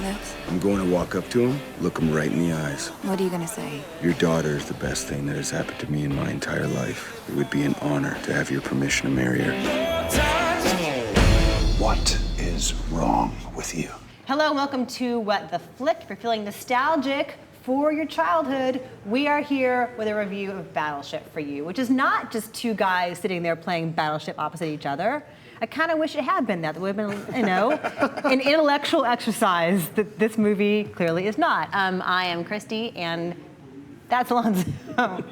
this? I'm going to walk up to him, look him right in the eyes. What are you gonna say? Your daughter is the best thing that has happened to me in my entire life. It would be an honor to have your permission to marry her. What is wrong with you? Hello and welcome to What the Flick. If you're feeling nostalgic for your childhood, we are here with a review of Battleship for you, which is not just two guys sitting there playing Battleship opposite each other. I kind of wish it had been that. That would have been, an intellectual exercise that this movie clearly is not. I am Christy, and that's Alonso,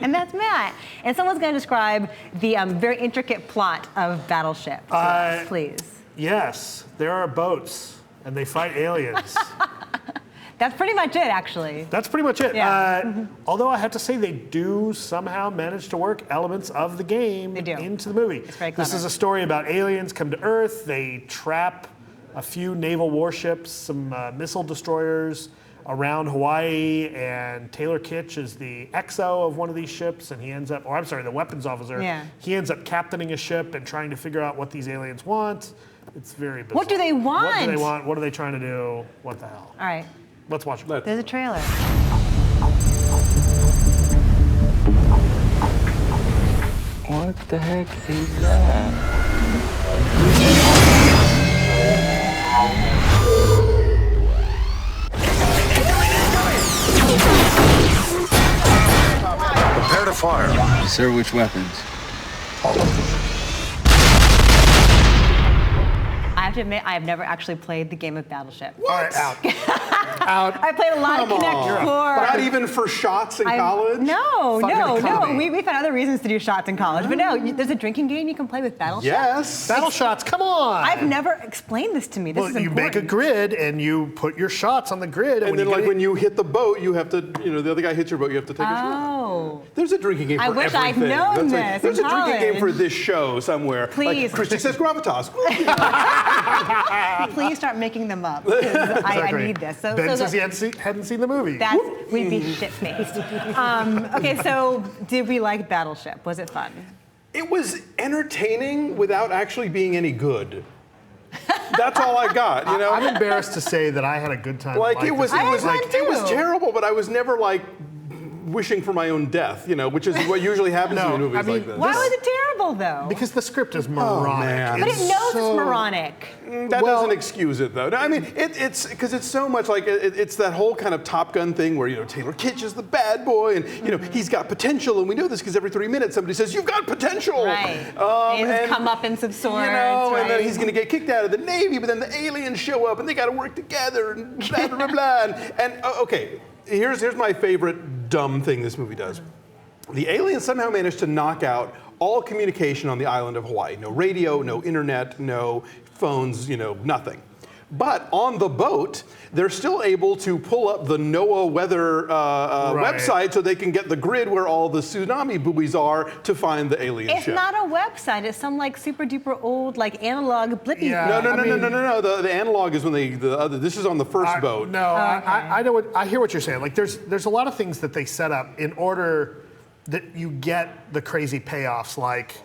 and that's Matt. And someone's going to describe the very intricate plot of Battleship to us, please. Yes, there are boats, and they fight aliens. That's pretty much it, actually. That's pretty much it. Yeah. Although I have to say, they do somehow manage to work elements of the game into the movie. It's very clever. This is a story about aliens come to Earth. They trap a few naval warships, some missile destroyers around Hawaii, and Taylor Kitsch is the XO of one of these ships, and he ends up, or I'm sorry, the weapons officer. Yeah. He ends up captaining a ship and trying to figure out what these aliens want. It's very bizarre. What do they want? What do they want? What are they trying to do? What the hell? All right. Let's watch it. There's a trailer. What the heck is that? Prepare to fire. Sir, which weapons? All of them. I have to admit, I have never actually played the game of Battleship. All right, out. Out. I played a lot of Connect 4. Not even for shots in college? No. comedy. We found other reasons to do shots in college, but no, there's a drinking game you can play with Battleship. Yes. Battle shots, come on. I've never explained this to me. This Well, is you important. make a grid and you put your shots on the grid. And then, like, when you hit the boat, you have to, the other guy hits your boat, you have to take a shot. Oh. There's a drinking game for I wish everything. I'd known That's this There's in a drinking game for college. this show somewhere. Please. Like, Christy says gravitas. Please start making them up, because I need this. So, Ben so says he hadn't seen the movie. we'd be shit-faced. Okay, so did we like Battleship? Was it fun? It was entertaining without actually being any good. That's all I got, I'm embarrassed to say that I had a good time. Like, it was I had fun it was too. terrible, but I was never like wishing for my own death, which is what usually happens in movies like this. Why was it terrible, though? Because the script is moronic. man. But it knows it's moronic. That doesn't excuse it, though. I mean, it's because it's so much like it's that whole kind of Top Gun thing where Taylor Kitsch is the bad boy, and he's got potential, and we know this because every 3 minutes somebody says you've got potential. Right. And come up in some swords. And then he's going to get kicked out of the Navy, but then the aliens show up, and they got to work together, and blah blah blah. And okay, here's my favorite dumb thing this movie does. The aliens somehow managed to knock out all communication on the island of Hawaii. No radio, no internet, no phones, nothing. But on the boat, they're still able to pull up the NOAA weather website so they can get the grid where all the tsunami buoys are to find the alien It's ship. not a website. It's some super duper old analog blippy. Yeah. No. The analog is when this is on the first boat. No, I know I hear what you're saying. Like, there's a lot of things that they set up in order that you get the crazy payoffs, like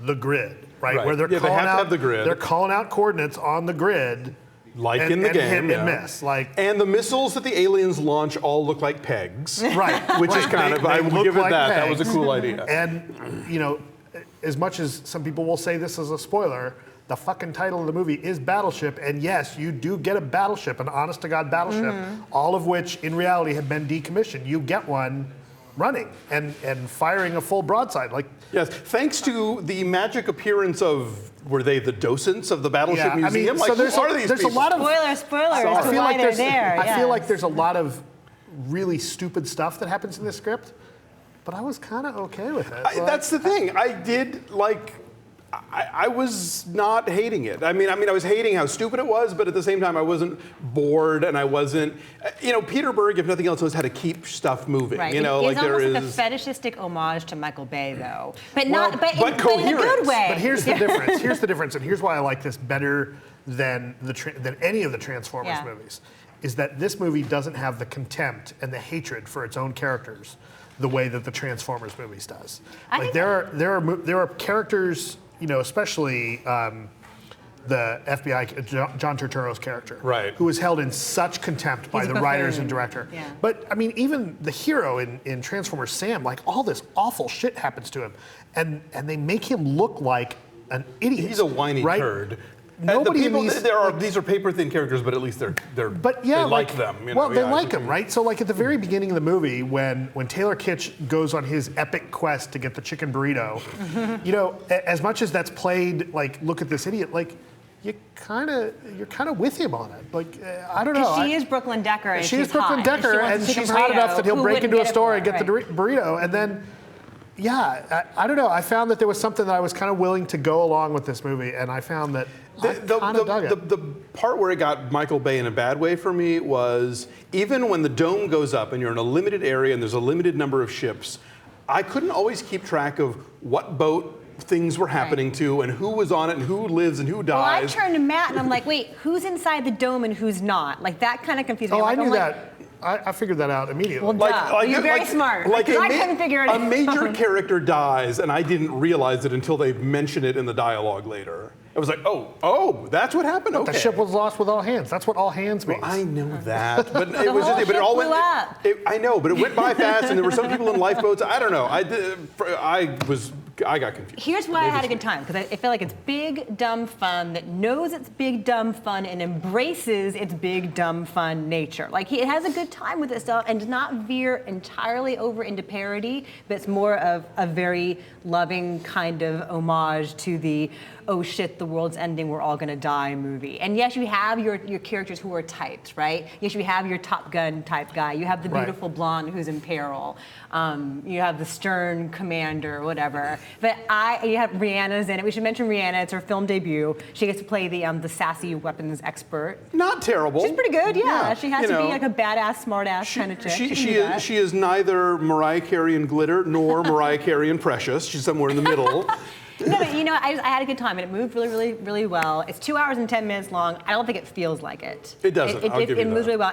the grid, right? Where they're they calling have to out have the grid. They're calling out coordinates on the grid. Like and, in the and game, hit and miss. And the missiles that the aliens launch all look like pegs. Right. Which is kind of, I will give it that. That was a cool idea. And, as much as some people will say this is a spoiler, the fucking title of the movie is Battleship, and yes, you do get a battleship, an honest-to-God battleship, all of which, in reality, have been decommissioned. You get one running and firing a full broadside. Yes, thanks to the magic appearance of, were they the docents of the Battleship Museum? So there's a lot of spoilers to why they're there. I feel like there's a lot of really stupid stuff that happens in this script, but I was kind of okay with it. That's the thing. I did I was not hating it. I mean, I was hating how stupid it was, but at the same time, I wasn't bored, and I wasn't. Peter Berg, if nothing else, knows how to keep stuff moving. Right. It's almost like a fetishistic homage to Michael Bay, though, but in a good way. But here's the difference. Here's the difference, and here's why I like this better than any of the Transformers movies. Is that this movie doesn't have the contempt and the hatred for its own characters the way that the Transformers movies does. There are characters, especially the FBI, John Turturro's character, Right. who was held in such contempt by He's a the writers buffoon. and director. Yeah. But I mean, even the hero in Transformers, Sam, like all this awful shit happens to him, and they make him look like an idiot. He's a whiny right? turd. Nobody the people, in these, these are paper thin characters, but at least they're but yeah, they like them. You know? Well, they Yeah, like him, right? So like at the very beginning of the movie, when Taylor Kitsch goes on his epic quest to get the chicken burrito, you know, as much as that's played like, look at this idiot, like you're kind of with him on it. Like I don't know. She is Brooklyn Decker, and She is she's Brooklyn hot, Decker, and, and she wants she's a hot chicken enough that he'll burrito. Who break wouldn't into a get it store for and her, get the right. burrito, and then. Yeah, I don't know. I found that there was something that I was kind of willing to go along with this movie, and I found that I kind of dug it. The part where it got Michael Bay in a bad way for me was even when the dome goes up and you're in a limited area and there's a limited number of ships, I couldn't always keep track of what boat things were happening to and who was on it and who lives and who Well, I dies. turned to Matt and I'm like, wait, who's inside the dome and who's not? Like that kind of confused me. Oh, I I'm knew like, that. I figured that out immediately. Well, duh. You're very smart. Like Because I couldn't figure it out. a major character dies, and I didn't realize it until they mention it in the dialogue later. I was like, oh, that's what happened. Okay. The ship was lost with all hands. That's what all hands means. I know that, but it was whole just, but it all ship went. blew up. I know, but it went by fast, and there were some people in lifeboats. I don't know. I got confused. Here's why I had a good time, because I feel like it's big, dumb fun that knows it's big, dumb fun and embraces its big, dumb fun nature. Like, it has a good time with itself and does not veer entirely over into parody, but it's more of a very loving kind of homage to the, oh shit, the world's ending, we're all gonna die movie. And yes, you have your characters who are typed, right? Yes, you have your Top Gun type guy. You have the Right. beautiful blonde who's in peril. You have the stern commander, whatever. But you have Rihanna's in it. We should mention Rihanna. It's her film debut. She gets to play the sassy weapons expert. Not terrible. She's pretty good, yeah. She has You to know, be like a badass, smartass kind of chick. She is neither Mariah Carey and glitter nor Mariah Carey and precious. She's somewhere in the middle. No, but I had a good time, and it moved really, really, really well. It's 2 hours and 10 minutes long. I don't think it feels like it. It doesn't. I'll give you It moves that. really well,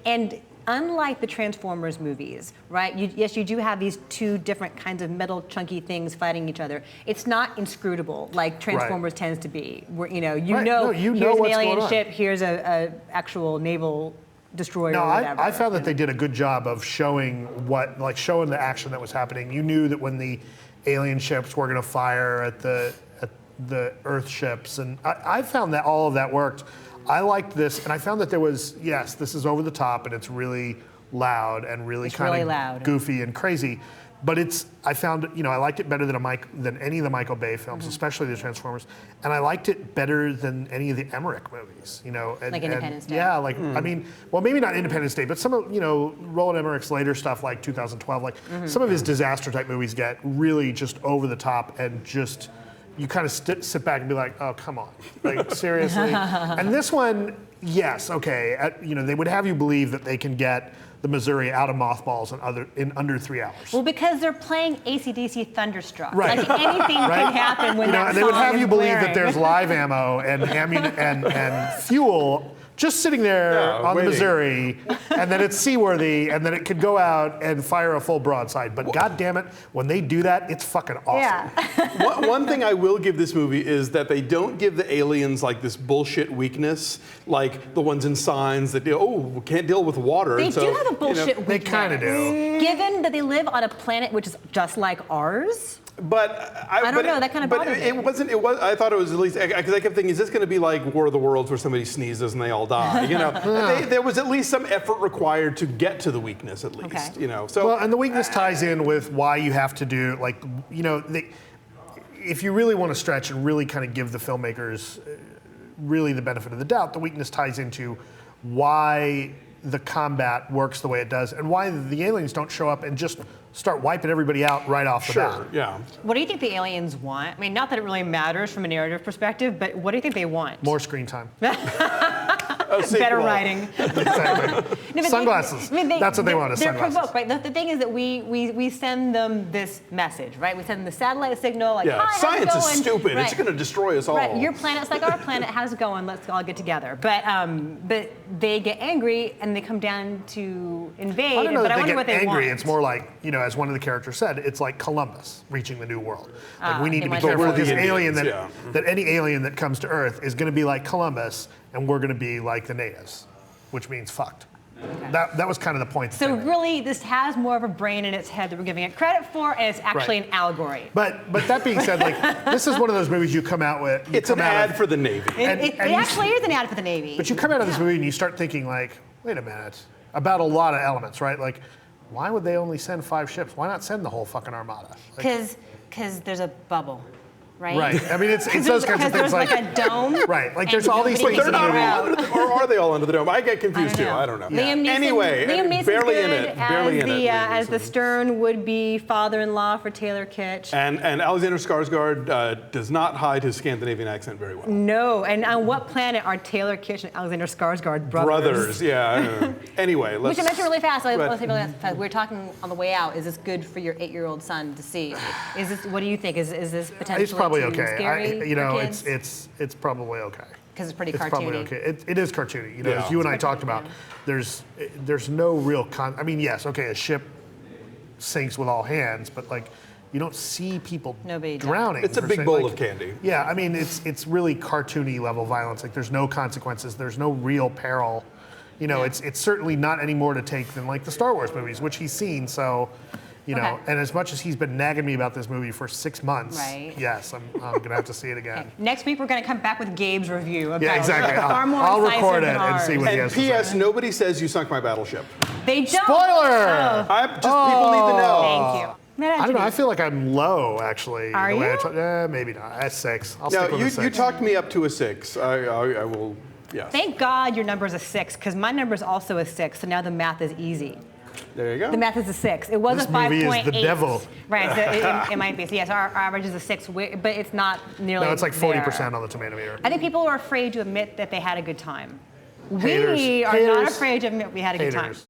and unlike the Transformers movies, right? Yes, you do have these two different kinds of metal chunky things fighting each other. It's not inscrutable like Transformers tends to be. Where Right. know No, you know here's an what's alien going on. ship, here's a actual naval destroyer No, or whatever. I found that they did a good job of showing showing the action that was happening. You knew that when the alien ships were going to fire at the Earth ships, and I found that all of that worked. I liked this, and I found that there was, yes, this is over the top, and it's really loud and really It's kind really of loud. goofy and crazy. But I found, I liked it better than any of the Michael Bay films, especially the Transformers, and I liked it better than any of the Emmerich movies. Like Independence Day. Yeah, like I mean, well, maybe not Independence Day, but some of Roland Emmerich's later stuff, like 2012, like some of his disaster type movies get really just over the top and just you kind of sit back and be like, oh, come on, like seriously. And this one, yes, okay, they would have you believe that they can get the Missouri out of mothballs in under 3 hours. Well, because they're playing AC/DC Thunderstruck. Right. Like anything can happen when that and they would song have is you believe blaring. that there's live ammo and fuel just sitting there on waiting. the Missouri, and then it's seaworthy, and then it could go out and fire a full broadside. But God damn it, when they do that, it's fucking awesome. Yeah. One thing I will give this movie is that they don't give the aliens like this bullshit weakness, like the ones in Signs that can't deal with water. They and do so, have a bullshit weakness. They kind of do. Given that they live on a planet which is just like ours. But I don't know, that kind of But bothered me. it wasn't. It was. I thought it was at least because I kept thinking, is this going to be like War of the Worlds where somebody sneezes and they all die? There was at least some effort required to get to the weakness, at least. Okay. So Well, and the weakness ties in with why you have to do, if you really want to stretch and really kind of give the filmmakers really the benefit of the doubt, the weakness ties into why the combat works the way it does and why the aliens don't show up and just start wiping everybody out right off the bat. sure, yeah. What do you think the aliens want? I mean, not that it really matters from a narrative perspective, but what do you think they want? More screen time. Better writing. Exactly. No, but Sunglasses. That's what they want is they're sunglasses. provoked, right? The thing is that we send them this message, right? We send them the satellite signal, like, hi, how's it Science is going? stupid. Right. It's going to destroy us all. Right, your planet's like our planet. How's it going? Let's all get together. But they get angry and they come down to invade. I don't know but that I they wonder get what they angry. want. It's more like, as one of the characters said, it's like Columbus reaching the new world. Like we need he to be wants careful to with this the alien Indians, that any alien that comes to Earth is going to be like Columbus, and we're going to be like the natives, which means fucked. Okay. That was kind of the point. that So they made. really, this has more of a brain in its head that we're giving it credit for, and it's actually Right. an allegory. But that being said, like this is one of those movies you come out with. It's an ad for the Navy. It and you- actually is an ad for the Navy. But you come out of this movie and you start thinking like, wait a minute, about a lot of elements, right? Like, why would they only send 5 ships? Why not send the whole fucking armada? Like, Because there's a bubble, right? right. I mean, it's those kinds of things there's like a dome. Right, like and there's all these nobody things They're in the not movie. all under the, or are they all under the dome? I get confused too. I don't know. Liam Neeson, Anyway, Liam Neeson's barely in good it. Barely in it. as the stern would-be father-in-law for Taylor Kitsch. And Alexander Skarsgård does not hide his Scandinavian accent very well. No, and on what planet are Taylor Kitsch and Alexander Skarsgård brothers? Yeah. I don't know. Anyway, let's. Which I mentioned really fast. Right. Let's say really fast. We were talking on the way out. Is this good for your 8-year-old son to see? Is this? What do you think? Is this potentially It's probably too okay. scary for kids? It's probably okay. Because it's pretty It's cartoony. probably okay. It is cartoony. Yeah. As you and I It's talked about, there's no real I mean, yes, okay, a ship sinks with all hands, but like you don't see people Nobody dies. drowning. It's a per big se. bowl Like, of candy. Yeah, I mean, it's really cartoony level violence. Like there's no consequences. There's no real peril. It's certainly not any more to take than like the Star Wars movies, which he's seen. So. Okay. And as much as he's been nagging me about this movie for 6 months, Right. yes, I'm gonna have to see it again. Okay. Next week we're going to come back with Gabe's review of Yeah, Battleship. exactly. Far more I'll incisive record it than and ours. see what he And has to say. P.S. Nobody says you sunk my battleship. They don't. Spoiler! People need to know. Thank you. I don't know. I feel like I'm low, actually. Are the way you? Maybe not. At 6. I'll No, stick with a 6. you talked me up to a 6. I will. Yes. Thank God your number is a 6, because my number is also a 6. So now the math is easy. There you go. The math is a 6. It was This a 5.8. movie is the devil. Right. So it might be. So yes, our average is a 6, but it's not nearly. No, it's like 40% there. on the tomato meter. I think people are afraid to admit that they had a good time. Haters. We are Haters. not afraid to admit we had a good time. Haters.